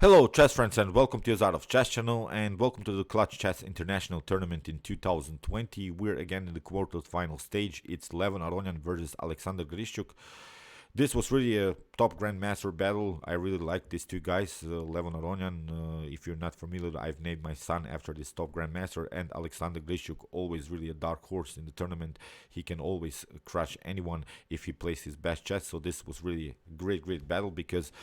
Hello chess friends and welcome to the Art of Chess channel and welcome to the Clutch Chess International Tournament in 2020. We're again in the quarterfinal stage. It's Levon Aronian versus Alexander Grischuk. This was really a top grandmaster battle. I really like these two guys. Levon Aronian, if you're not familiar, I've named my son after this top grandmaster, and Alexander Grischuk, always really a dark horse in the tournament. He can always crush anyone if he plays his best chess. So this was really a great battle because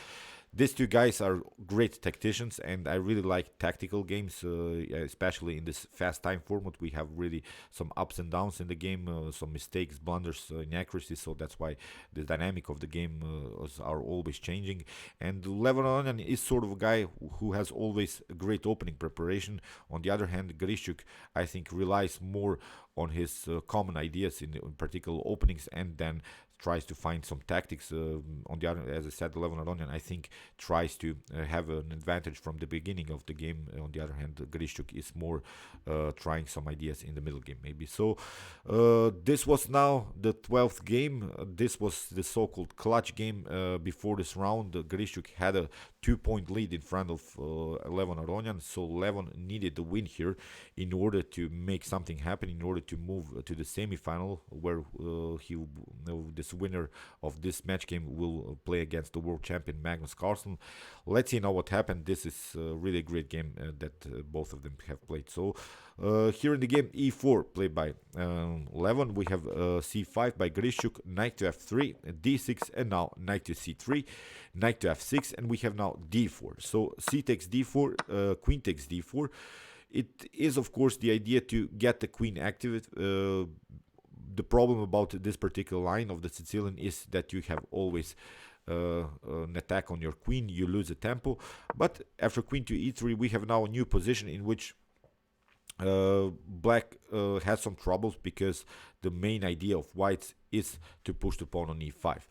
these two guys are great tacticians, and I really like tactical games, especially in this fast time format. We have really some ups and downs in the game, some mistakes, blunders, inaccuracies. So that's why the dynamic of the game are always changing. And Levon Aronian is sort of a guy who has always a great opening preparation. On the other hand, Grischuk, I think, relies more on his common ideas in particular openings, and then tries to find some tactics. On the other, as I said, Levon Aronian, I think, tries to have an advantage from the beginning of the game. On the other hand, Grischuk is more trying some ideas in the middle game, maybe. So this was now the 12th game. This was the so-called clutch game. Before this round, Grischuk had a 2-point lead in front of Levon Aronian, so Levon needed the win here in order to make something happen, in order to move to the semifinal, where this winner of this match game will play against the world champion Magnus Carlsen. Let's see now what happened. This is really a great game that both of them have played. So here in the game, e4 played by Levon. We have c5 by Grischuk, knight to f3, d6, and now knight to c3, knight to f6, and we have now d4. So c takes d4, queen takes d4. It is, of course, the idea to get the queen active. The problem about this particular line of the Sicilian is that you have always an attack on your queen, you lose the tempo. But after queen to e3, we have now a new position in which black has some troubles, because the main idea of whites is to push the pawn on e5.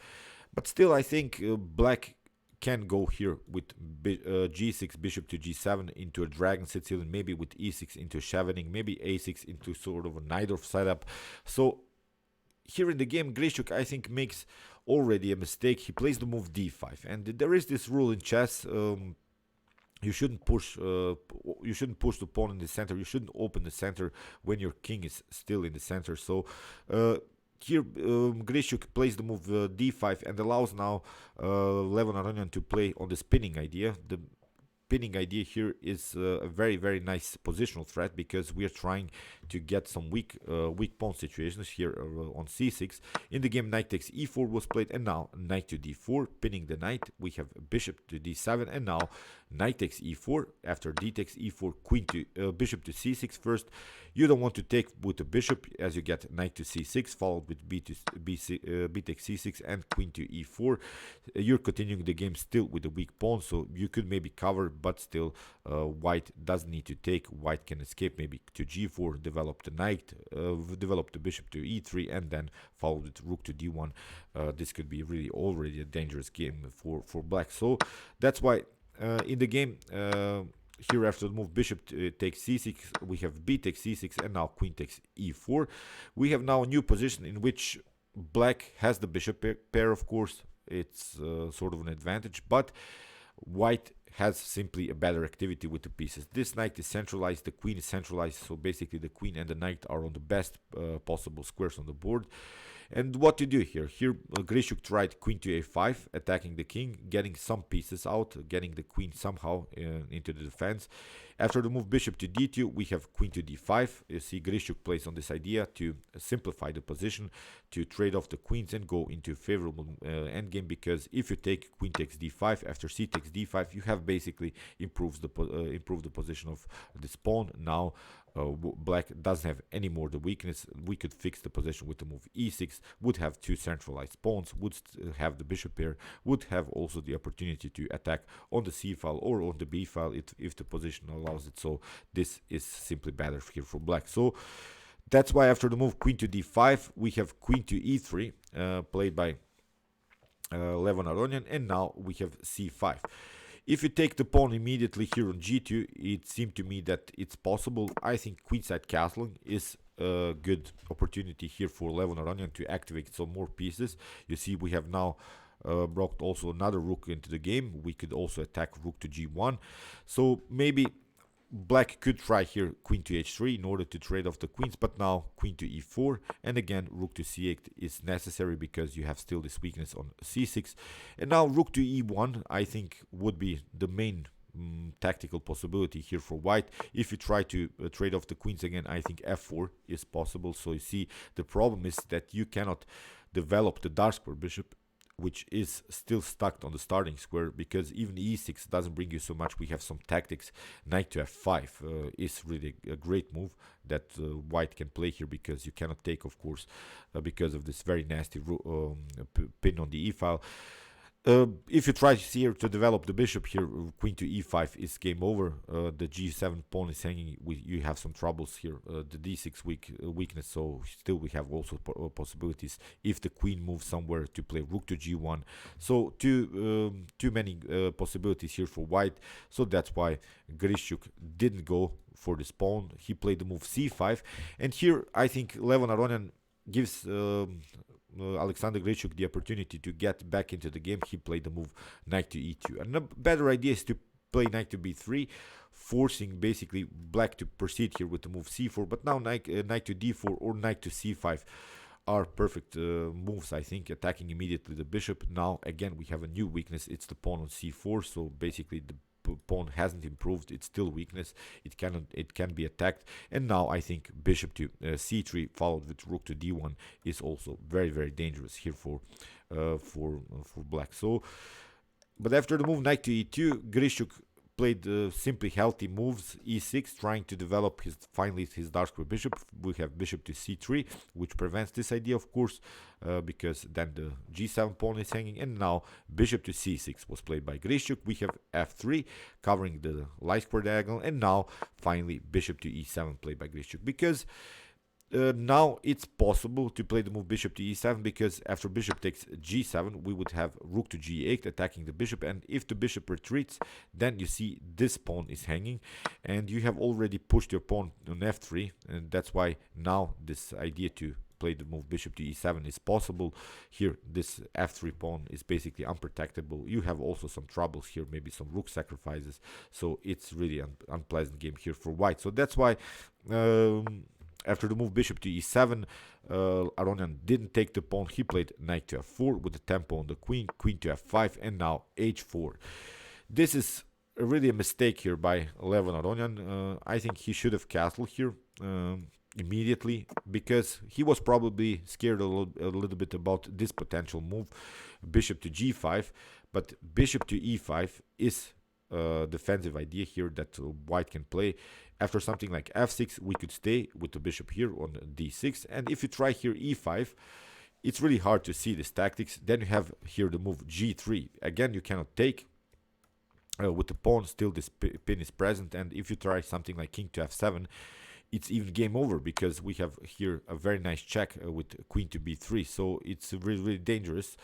But still, I think black can go here with g6, bishop to g7 into a dragon Sicilian, maybe with e6 into chevening, maybe a6 into sort of a Najdorf setup. So here in the game, Grischuk, I think, makes already a mistake. He plays the move d5, and there is this rule in chess. You shouldn't push the pawn in the center. You shouldn't open the center when your king is still in the center. So here Grischuk plays the move d5 and allows now Levon Aronian to play on the spinning idea. The spinning idea here is a very nice positional threat, because we are trying to get some weak pawn situations here on c6. In the game, knight takes e4 was played, and now knight to d4, pinning the knight. We have bishop to d7, and now knight takes e4. After d takes e4, queen to bishop to c6 first. You don't want to take with the bishop, as you get knight to c6 followed with b takes c6 and queen to e4. You're continuing the game still with a weak pawn, so you could maybe cover, but still white doesn't need to take. White can escape maybe to g4, develop the knight, develop the bishop to e3, and then follow with rook to d1. This could be really already a dangerous game for black. So that's why in the game, here after the move bishop takes c6, we have b takes c6, and now queen takes e4. We have now a new position in which black has the bishop pair. Of course, it's sort of an advantage, but white has simply a better activity with the pieces. This knight is centralized, the queen is centralized, so basically the queen and the knight are on the best possible squares on the board. And what to do here? Here Grischuk tried queen to a5, attacking the king, getting some pieces out, getting the queen somehow into the defense. After the move bishop to d2, we have queen to d5. You see Grischuk plays on this idea to simplify the position, to trade off the queens and go into a favorable endgame, because if you take queen takes d5, after c takes d5, you have basically improved the position of this pawn. Now black doesn't have any more the weakness. We could fix the position with the move e6, would have two centralized pawns, would have the bishop pair, would have also the opportunity to attack on the c file or on the b file if the position allows it. So this is simply better here for black. So that's why after the move queen to d5, we have queen to e3 played by Levon Aronian, and now we have c5. If you take the pawn immediately here on g2, it seemed to me that it's possible. I think queenside castling is a good opportunity here for Levon Aronian to activate some more pieces. You see, we have now brought also another rook into the game. We could also attack rook to g1. So maybe black could try here queen to h3 in order to trade off the queens, but now queen to e4, and again rook to c8 is necessary because you have still this weakness on c6. And now rook to e1 I think would be the main tactical possibility here for white. If you try to trade off the queens again, I think f4 is possible. So you see, the problem is that you cannot develop the dark square bishop, which is still stuck on the starting square, because even e6 doesn't bring you so much. We have some tactics. Knight to f5 is really a great move that white can play here, because you cannot take, of course, because of this very nasty pin on the e file. If you try here to develop the bishop here, queen to e5 is game over. The g7 pawn is hanging. You have some troubles here. The d6 weakness, so still we have also possibilities if the queen moves somewhere to play rook to g1. So too many possibilities here for white. So that's why Grischuk didn't go for this pawn. He played the move c5, and here I think Levon Aronian gives Alexander Grischuk the opportunity to get back into the game. He played the move knight to e2, and a better idea is to play knight to b3, forcing basically black to proceed here with the move c4. But now knight to d4 or knight to c5 are perfect moves, I think, attacking immediately the bishop. Now again we have a new weakness, it's the pawn on c4, so basically the pawn hasn't improved, it's still weakness, it can be attacked. And now I think bishop to c3 followed with rook to d1 is also very, very dangerous here for black. So but after the move knight to e2, Grischuk played simply healthy moves, e6, trying to develop finally his dark square bishop. We have bishop to c3, which prevents this idea, of course, because then the g7 pawn is hanging. And now bishop to c6 was played by Grischuk. We have f3 covering the light square diagonal, and now finally bishop to e7 played by Grischuk, because now it's possible to play the move bishop to e7, because after bishop takes g7 we would have rook to g8 attacking the bishop, and if the bishop retreats, then you see this pawn is hanging and you have already pushed your pawn on f3, and that's why now this idea to play the move bishop to e7 is possible. Here this f3 pawn is basically unprotectable. You have also some troubles here, maybe some rook sacrifices, so it's really an unpleasant game here for white. So that's why after the move bishop to e7, Aronian didn't take the pawn. He played knight to f4 with the tempo on the queen, queen to f5, and now h4. This is really a mistake here by Levon Aronian. I think he should have castled here immediately, because he was probably scared a little bit about this potential move, bishop to g5. But bishop to e5 is a defensive idea here that white can play. After something like f6, we could stay with the bishop here on d6, and if you try here e5, it's really hard to see this tactics. Then you have here the move g3. Again, you cannot take with the pawn, still this pin is present, and if you try something like king to f7, it's even game over, because we have here a very nice check with queen to b3, so it's really, really dangerous.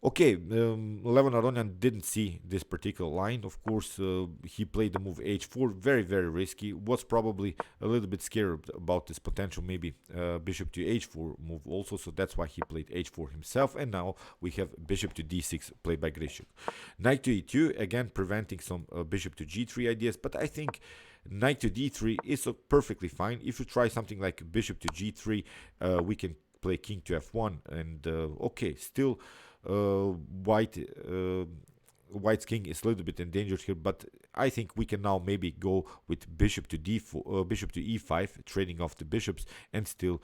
Okay, Levon Aronian didn't see this particular line. Of course, he played the move h4, very, very risky. Was probably a little bit scared about this potential, maybe bishop to h4 move also, so that's why he played h4 himself. And now we have bishop to d6 played by Grischuk. Knight to e2, again preventing some bishop to g3 ideas, but I think knight to d3 is perfectly fine. If you try something like bishop to g3, we can play king to f1, and okay, still white's king is a little bit endangered here, but I think we can now maybe go with bishop to d4, bishop to e5, trading off the bishops, and still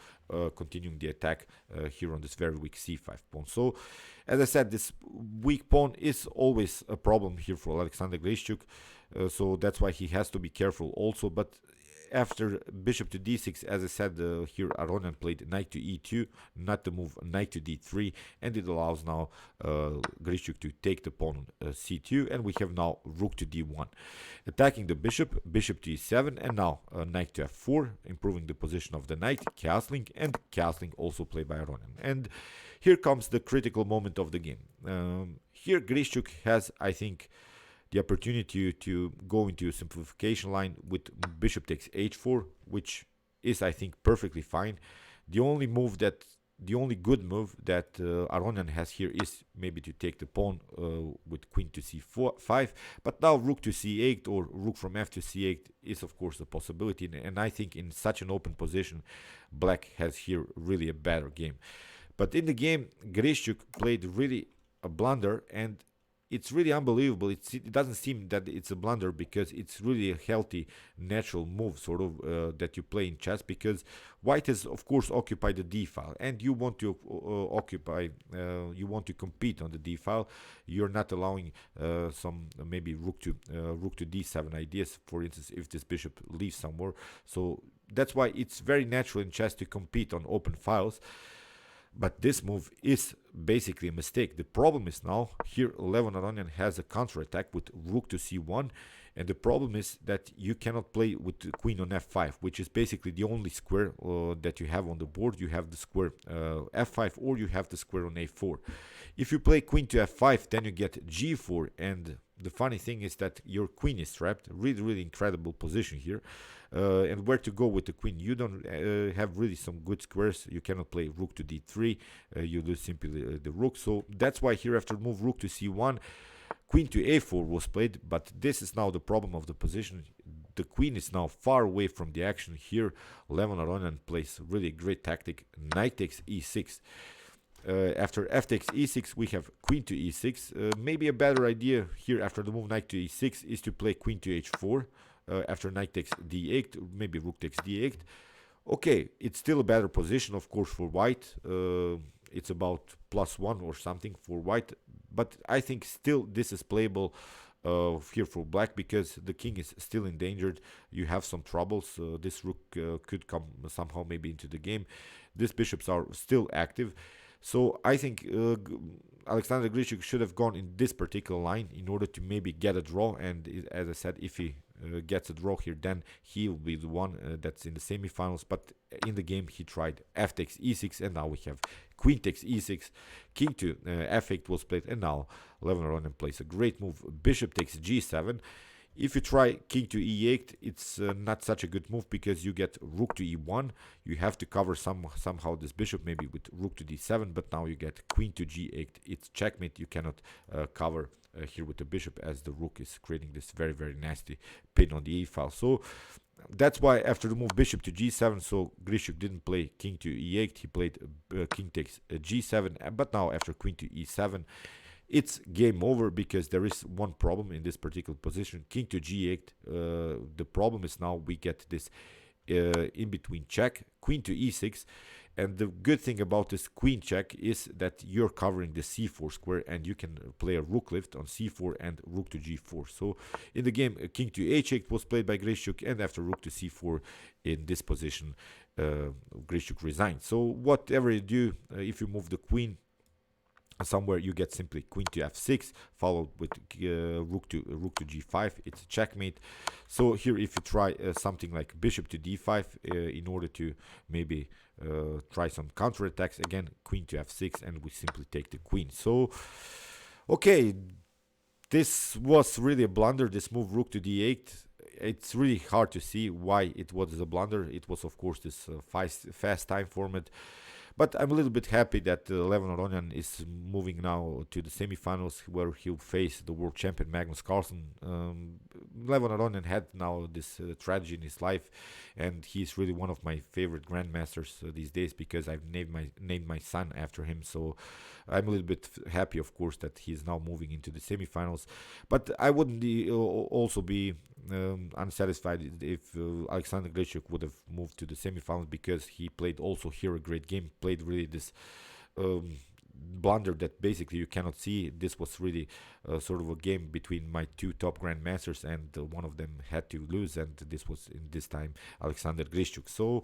continuing the attack here on this very weak c5 pawn. So, as I said, this weak pawn is always a problem here for Alexander Grischuk, so that's why he has to be careful also. But after bishop to d6, as I said, here Aronian played knight to e2, not the move knight to d3, and it allows now Grischuk to take the pawn on c2, and we have now rook to d1, attacking the bishop, bishop to e7, and now knight to f4, improving the position of the knight, castling, and castling also played by Aronian. And here comes the critical moment of the game. Here Grischuk has, I think, the opportunity to go into a simplification line with bishop takes h4, which is, I think, perfectly fine. The only move that the only good move that Aronian has here is maybe to take the pawn with queen to c5, but now rook to c8 or rook from f to c8 is of course a possibility, and I think in such an open position black has here really a better game. But in the game, Grischuk played really a blunder, and it's really unbelievable. It doesn't seem that it's a blunder because it's really a healthy, natural move, sort of, that you play in chess. Because white has, of course, occupied the d file, and you want to you want to compete on the d file. You're not allowing some maybe rook to d7 ideas, for instance, if this bishop leaves somewhere. So that's why it's very natural in chess to compete on open files. But this move is basically a mistake. The problem is now here Levon Aronian has a counterattack with rook to c1, and the problem is that you cannot play with the queen on f5, which is basically the only square that you have on the board. You have the square f5, or you have the square on a4. If you play queen to f5, then you get g4, and the funny thing is that your queen is trapped. Really incredible position here. And where to go with the queen? You don't have really some good squares. You cannot play rook to d3. You lose simply the rook. So that's why here after move rook to c1, queen to a4 was played. But this is now the problem of the position. The queen is now far away from the action. Here Levon Aronian plays really great tactic. Knight takes e6. After f takes e6, we have queen to e6. Maybe a better idea here after the move knight to e6 is to play queen to h4. After knight takes d8, maybe rook takes d8. Okay, it's still a better position, of course, for white. It's about +1 or something for white, but I think still this is playable here for black because the king is still endangered. You have some troubles. This rook could come somehow maybe into the game. These bishops are still active. So I think Alexander Grischuk should have gone in this particular line in order to maybe get a draw. And as I said, if he gets a draw here, then he will be the one that's in the semifinals. But in the game, he tried f takes e6, and now we have queen takes e6, king to f8 was played, and now Levon Aronian plays a great move. Bishop takes g7. If you try king to e8, it's not such a good move because you get rook to e1. You have to cover somehow this bishop, maybe with rook to d7, but now you get queen to g8. It's checkmate. You cannot cover here with the bishop as the rook is creating this very nasty pin on the e file. So that's why after the move bishop to g7, so Grischuk didn't play king to e8. He played king takes g7, but now after queen to e7, it's game over because there is one problem in this particular position. King to g8. The problem is now we get this in between check, queen to e6. And the good thing about this queen check is that you're covering the c4 square, and you can play a rook lift on c4 and rook to g4. So in the game, king to h8 was played by Grischuk, and after rook to c4 in this position, Grischuk resigned. So whatever you do, if you move the queen somewhere, you get simply queen to f6 followed with rook to g5. It's a checkmate. So here if you try something like bishop to d5 in order to maybe try some counterattacks, again queen to f6, and we simply take the queen. So okay, this was really a blunder, this move rook to d8. It's really hard to see why it was a blunder. It was of course this fast time format. But I'm a little bit happy that Levon Aronian is moving now to the semifinals where he'll face the world champion Magnus Carlsen. Levon Aronian had now this tragedy in his life, and he's really one of my favorite grandmasters these days because I've named my son after him. So I'm a little bit happy, of course, that he's now moving into the semifinals. But I wouldn't also be unsatisfied if Alexander Grischuk would have moved to the semifinals because he played also here a great game. Played really this blunder that basically you cannot see. This was really sort of a game between my two top grandmasters, and one of them had to lose, and this was in this time Alexander Grischuk. So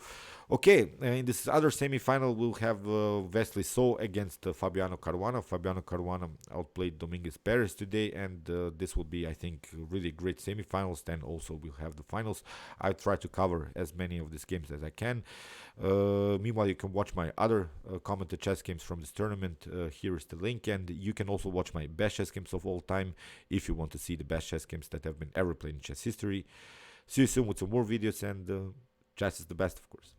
okay, in this other semi-final we'll have Wesley So against Fabiano Caruana. Fabiano Caruana outplayed Dominguez Perez today, and this will be, I think, really great semi-finals. Then also we'll have the finals. I try to cover as many of these games as I can. Meanwhile, you can watch my other commented chess games from this tournament. Here is the link, and you can also watch my best chess games of all time if you want to see the best chess games that have been ever played in chess history. See you soon with some more videos, and chess is the best, of course.